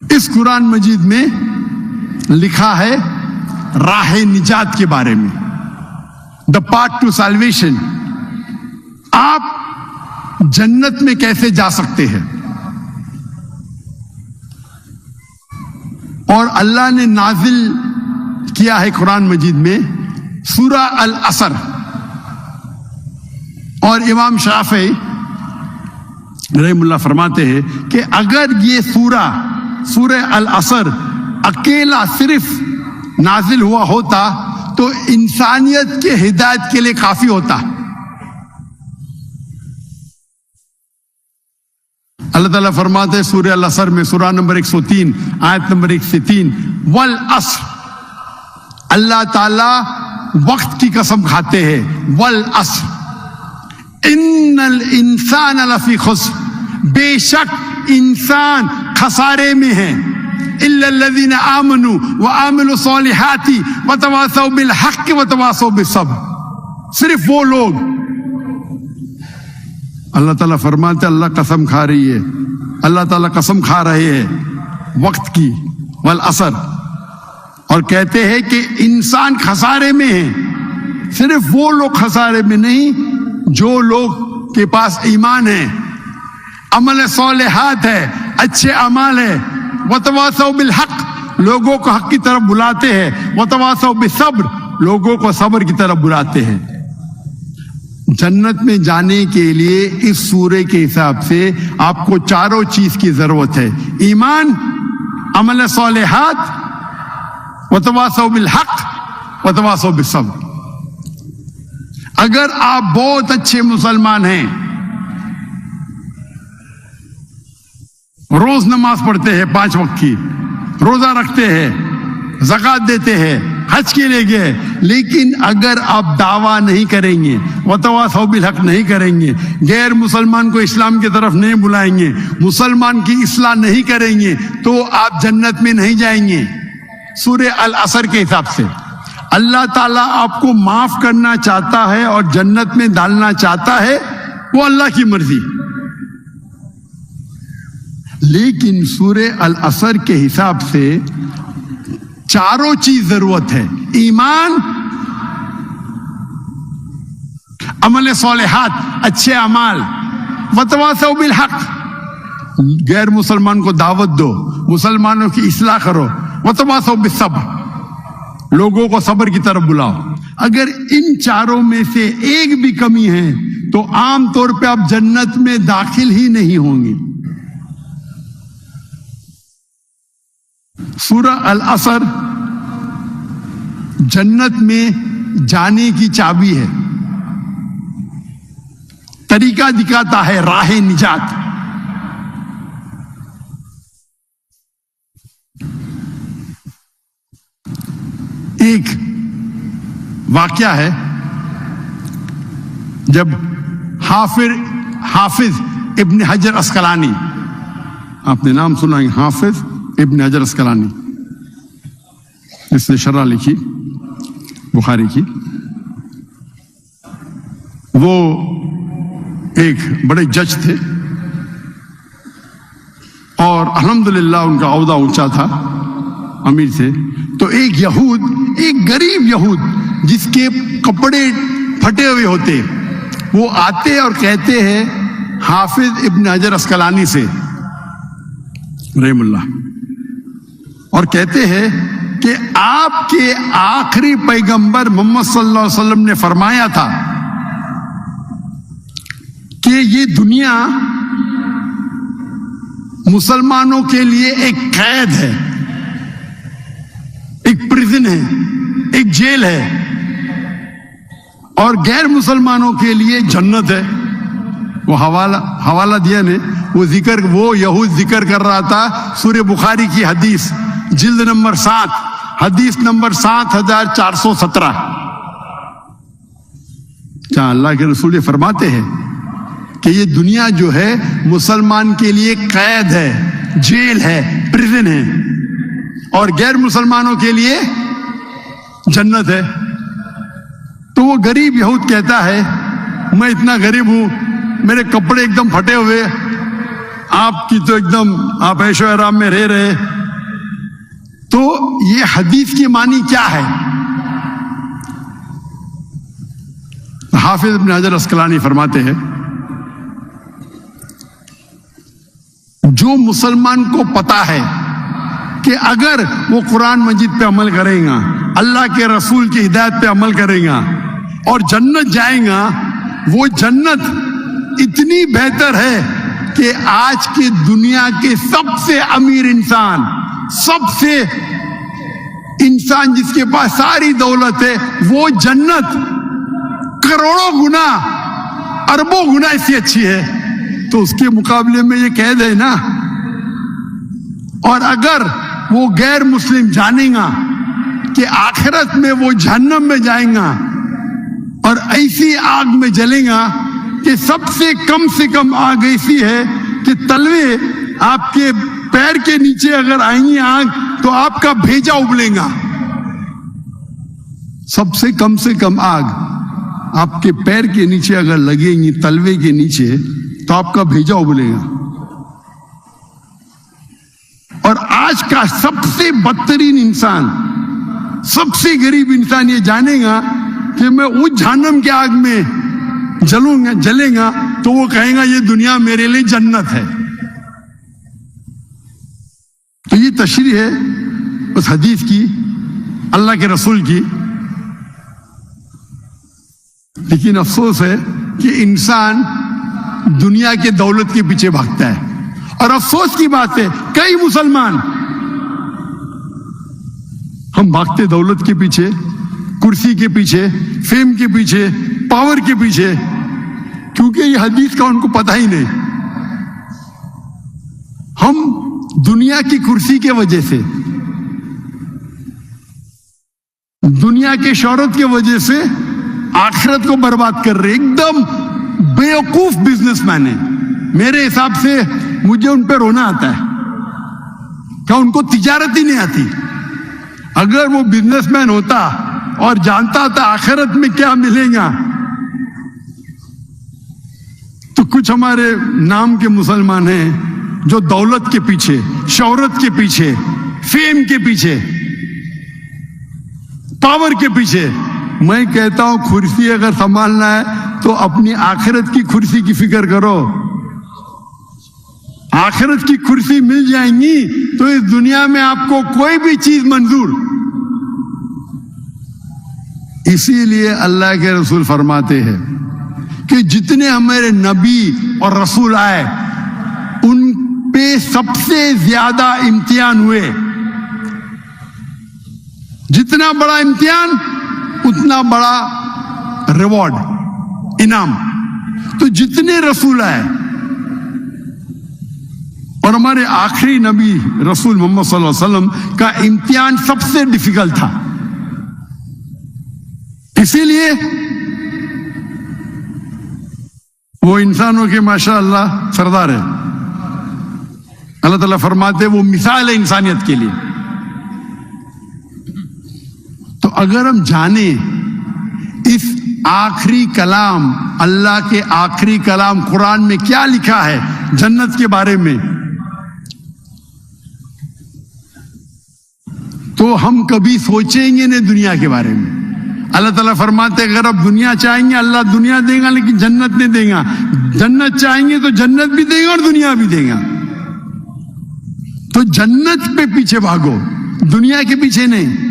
اس قرآن مجید میں لکھا ہے راہ نجات کے بارے میں، دا پاتھ ٹو سالویشن، آپ جنت میں کیسے جا سکتے ہیں۔ اور اللہ نے نازل کیا ہے قرآن مجید میں سورہ العصر، اور امام شافعی رحم اللہ فرماتے ہیں کہ اگر یہ سورہ العصر اکیلا صرف نازل ہوا ہوتا تو انسانیت کے ہدایت کے لیے کافی ہوتا۔ اللہ تعالیٰ فرماتے ہیں سورہ العصر میں، سورہ نمبر 103 آیت نمبر 1 سے 3، والعصر، اللہ تعالیٰ وقت کی قسم کھاتے ہیں، والعصر ان الانسان لفی خسر، بے شک انسان خسارے میں ہے، الا الذین آمنوا وعملوا الصالحات وتواصوا بالحق وتواصوا بالصبر، صرف وہ لوگ، اللہ تعالیٰ فرماتے اللہ قسم کھا رہی ہے، اللہ تعالیٰ قسم کھا رہے ہیں وقت کی، والعصر، اور کہتے ہیں کہ انسان خسارے میں ہے، صرف وہ لوگ خسارے میں نہیں جو لوگ کے پاس ایمان ہے، عمل صالحات ہے، اچھے اعمال ہے، وتواصوا بالحق، لوگوں کو حق کی طرف بلاتے ہیں، وتواصوا بالصبر، لوگوں کو صبر کی طرف بلاتے ہیں۔ جنت میں جانے کے لیے اس سورے کے حساب سے آپ کو چاروں چیز کی ضرورت ہے، ایمان، عمل صالحات، وتواصوا بالحق، وتواصوا بالصبر۔ اگر آپ بہت اچھے مسلمان ہیں، روز نماز پڑھتے ہیں 5 وقت کی، روزہ رکھتے ہیں، زکوٰۃ دیتے ہیں، حج کے لیے گئے، لیکن اگر آپ دعویٰ نہیں کریں گے، وتواصوا بالحق نہیں کریں گے، غیر مسلمان کو اسلام کی طرف نہیں بلائیں گے، مسلمان کی اصلاح نہیں کریں گے، تو آپ جنت میں نہیں جائیں گے۔ سورہ العصر کے حساب سے اللہ تعالیٰ آپ کو معاف کرنا چاہتا ہے اور جنت میں ڈالنا چاہتا ہے، وہ اللہ کی مرضی، لیکن سورہ العصر کے حساب سے چاروں چیز ضرورت ہے، ایمان، عمل صالحات، اچھے اعمال، وتواصوا بالحق، غیر مسلمان کو دعوت دو، مسلمانوں کی اصلاح کرو، وتواصوا بالصبر، لوگوں کو صبر کی طرف بلاؤ۔ اگر ان چاروں میں سے ایک بھی کمی ہے تو عام طور پہ آپ جنت میں داخل ہی نہیں ہوں گے۔ سورہ العصر جنت میں جانے کی چابی ہے، طریقہ دکھاتا ہے، راہ نجات۔ ایک واقعہ ہے، جب حافظ ابن حجر اسقلانی، آپ نے نام سنا ہے، حافظ ابن حجر اسقلانی، اس نے شرح لکھی بخاری کی، وہ ایک بڑے جج تھے اور الحمدللہ ان کا عہدہ اونچا تھا، امیر تھے۔ تو ایک غریب یہود جس کے کپڑے پھٹے ہوئے ہوتے، وہ آتے اور کہتے ہیں حافظ ابن حجر اسقلانی سے رحم اللہ، اور کہتے ہیں کہ آپ کے آخری پیغمبر محمد صلی اللہ علیہ وسلم نے فرمایا تھا کہ یہ دنیا مسلمانوں کے لیے ایک قید ہے، ایک پریزن ہے، ایک جیل ہے، اور غیر مسلمانوں کے لیے جنت ہے۔ وہ حوالہ دیا نے، وہ یہود ذکر کر رہا تھا سورہ بخاری کی حدیث، جلد نمبر 7، حدیث نمبر 7417، جہاں اللہ کے رسول یہ فرماتے ہیں کہ یہ دنیا جو ہے مسلمان کے لیے قید ہے، جیل ہے، پریزن ہے، اور غیر مسلمانوں کے لیے جنت ہے۔ تو وہ غریب یہود کہتا ہے میں اتنا غریب ہوں، میرے کپڑے ایک دم پھٹے ہوئے، آپ کی تو ایک دم آپ عیش و آرام میں رہ رہے. تو یہ حدیث کی معنی کیا ہے؟ حافظ ابن حجر اسقلانی فرماتے ہیں جو مسلمان کو پتا ہے کہ اگر وہ قرآن مجید پہ عمل کرے گا، اللہ کے رسول کی ہدایت پہ عمل کرے گا اور جنت جائے گا، وہ جنت اتنی بہتر ہے کہ آج کی دنیا کے سب سے امیر انسان، سب سے انسان جس کے پاس ساری دولت ہے، وہ جنت کروڑوں گنا، اربوں گنا اس سے اچھی ہے. تو اس کے مقابلے میں یہ قید ہے نا. اور اگر وہ غیر مسلم جانے گا کہ آخرت میں وہ جہنم میں جائیں گا اور ایسی آگ میں جلیں گا کہ سب سے کم آگ ایسی ہے کہ تلوے آپ کے پیر کے نیچے اگر آئیں گی آگ تو آپ کا بھیجا ابلے گا. سب سے کم آگ آپ کے پیر کے نیچے اگر لگے گی، تلوے کے نیچے، تو آپ کا بھیجا ابلے گا. اور آج کا سب سے بدترین انسان، سب سے غریب انسان یہ جانے گا کہ میں اس جہنم کی آگ میں جلے گا تو وہ کہے گا یہ دنیا میرے لیے جنت ہے. تو یہ تشریح ہے اس حدیث کی، اللہ کے رسول کی. لیکن افسوس ہے کہ انسان دنیا کے دولت کے پیچھے بھاگتا ہے. اور افسوس کی بات ہے کئی مسلمان ہم بھاگتے دولت کے پیچھے، کرسی کے پیچھے، فیم کے پیچھے، پاور کے پیچھے، کیونکہ یہ حدیث کا ان کو پتہ ہی نہیں. ہم دنیا کی کرسی کے وجہ سے، دنیا کے شہرت کے وجہ سے آخرت کو برباد کر رہے. ایک دم بیوقوف بزنس مین ہے. میرے حساب سے مجھے ان پہ رونا آتا ہے. کیا ان کو تجارت ہی نہیں آتی؟ اگر وہ بزنس مین ہوتا اور جانتا تھا آخرت میں کیا ملے گا، تو کچھ ہمارے نام کے مسلمان ہیں جو دولت کے پیچھے، شہرت کے پیچھے، فیم کے پیچھے، پاور کے پیچھے. میں کہتا ہوں کرسی اگر سنبھالنا ہے تو اپنی آخرت کی کرسی کی فکر کرو. آخرت کی کرسی مل جائیں گی تو اس دنیا میں آپ کو کوئی بھی چیز منظور. اسی لیے اللہ کے رسول فرماتے ہیں کہ جتنے ہمارے نبی اور رسول آئے ان پہ سب سے زیادہ امتحان ہوئے. جتنا بڑا امتحان اتنا بڑا ریوارڈ، انعام. تو جتنے رسول آئے اور ہمارے آخری نبی رسول محمد صلی اللہ علیہ وسلم کا امتحان سب سے ڈیفیکلٹ تھا. اسی لیے وہ انسانوں کے ماشاء اللہ سردار ہے. اللہ تعالیٰ فرماتے وہ مثال ہے انسانیت کے لیے. تو اگر ہم جانیں اس آخری کلام، اللہ کے آخری کلام قرآن میں کیا لکھا ہے جنت کے بارے میں، تو ہم کبھی سوچیں گے نہیں دنیا کے بارے میں. اللہ تعالیٰ فرماتے اگر آپ دنیا چاہیں گے اللہ دنیا دے گا لیکن جنت نہیں دے گا. جنت چاہیں گے تو جنت بھی دے گا اور دنیا بھی دے گا. تو جنت پہ پیچھے بھاگو، دنیا کے پیچھے نہیں.